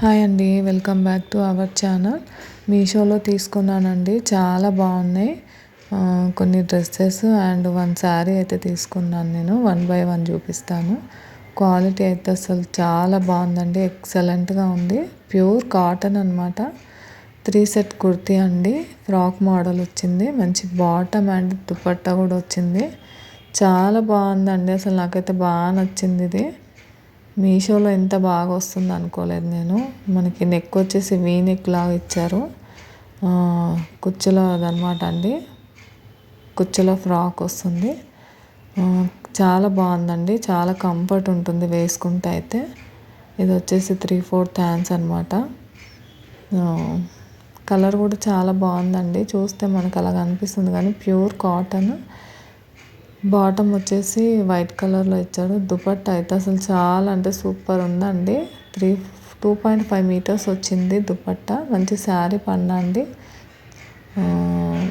Hi అండి, welcome back to our channel. మీషోలో తీసుకున్నానండి, చాలా బాగున్నాయి. కొన్ని డ్రెస్సెస్ అండ్ వన్ శారీ అయితే తీసుకున్నాను. నేను 1 బై 1 చూపిస్తాను. క్వాలిటీ అయితే అసలు చాలా బాగుందండి, ఎక్సలెంట్గా ఉంది. ప్యూర్ కాటన్ అనమాట. 3 సెట్ కుర్తీ అండి, ఫ్రాక్ మోడల్ వచ్చింది. మంచి బాటమ్ అండ్ దుపట్టా కూడా వచ్చింది. చాలా బాగుందండి, అసలు నాకైతే బాగా నచ్చింది. ఇది మీషోలో ఎంత బాగా వస్తుంది అనుకోలేదు నేను. మనకి నెక్ వచ్చేసి వీ నెక్ లాగా ఇచ్చారు. కుచ్చులో అదనమాట అండి, కుచ్చులో ఫ్రాక్ వస్తుంది. చాలా బాగుందండి, చాలా కంఫర్ట్ ఉంటుంది వేసుకుంటే అయితే. ఇది వచ్చేసి 3/4 హ్యాండ్స్ అనమాట. కలర్ కూడా చాలా బాగుందండి, చూస్తే మనకు అలాగ అనిపిస్తుంది కానీ ప్యూర్ కాటన్. బాటమ్ వచ్చేసి వైట్ కలర్లో ఇచ్చాడు. దుపట్టా అయితే అసలు చాలా అంటే సూపర్ ఉందండి. 2.5 మీటర్స్ వచ్చింది దుపట్టా. మంచి శారీ పన్నా అండి.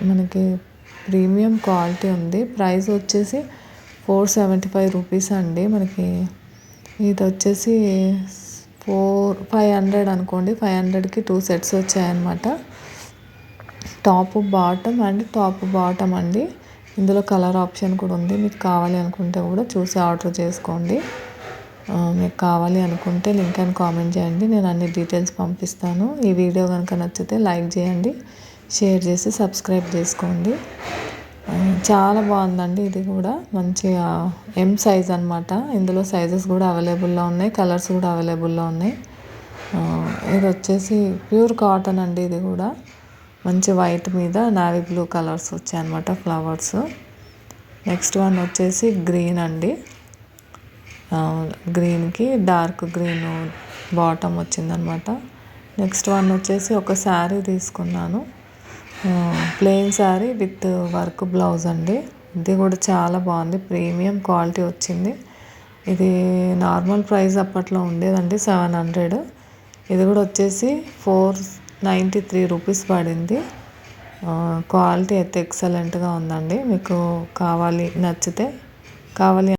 మనకి ప్రీమియం క్వాలిటీ ఉంది. ప్రైస్ వచ్చేసి 475 రూపీస్ అండి. మనకి ఇది వచ్చేసి 500 అనుకోండి. 500కి 2 సెట్స్ వచ్చాయన్నమాట. Top bottom and top bottom అండి. ఇందులో కలర్ ఆప్షన్ కూడా ఉంది. మీకు కావాలి అనుకుంటే కూడా చూసి ఆర్డర్ చేసుకోండి. మీకు కావాలి అనుకుంటే లింక్ అని కామెంట్ చేయండి, నేను అన్ని డీటెయిల్స్ పంపిస్తాను. ఈ వీడియో కనుక నచ్చితే లైక్ చేయండి, షేర్ చేసి సబ్స్క్రైబ్ చేసుకోండి. చాలా బాగుందండి. ఇది కూడా మంచిగా ఎం సైజ్ అనమాట. ఇందులో సైజెస్ కూడా అవైలబుల్లో ఉన్నాయి, కలర్స్ కూడా అవైలబుల్లో ఉన్నాయి. ఇది వచ్చేసి ప్యూర్ కాటన్ అండి. ఇది కూడా మంచి వైట్ మీద నావీ బ్లూ కలర్స్ వచ్చాయన్నమాట, ఫ్లవర్స్. నెక్స్ట్ వన్ వచ్చేసి గ్రీన్ అండి. గ్రీన్కి డార్క్ గ్రీన్ బాటమ్ వచ్చిందనమాట. నెక్స్ట్ వన్ వచ్చేసి ఒక శారీ తీసుకున్నాను, plain sari with work blouse అండి. ఇది కూడా చాలా బాగుంది, ప్రీమియం క్వాలిటీ వచ్చింది. ఇది నార్మల్ ప్రైస్ అప్పట్లో ఉండేదండి 700. ఇది కూడా వచ్చేసి 493 రూపీస్ పడింది. క్వాలిటీ అయితే ఎక్సలెంట్గా ఉందండి. మీకు కావాలి నచ్చితే కావాలి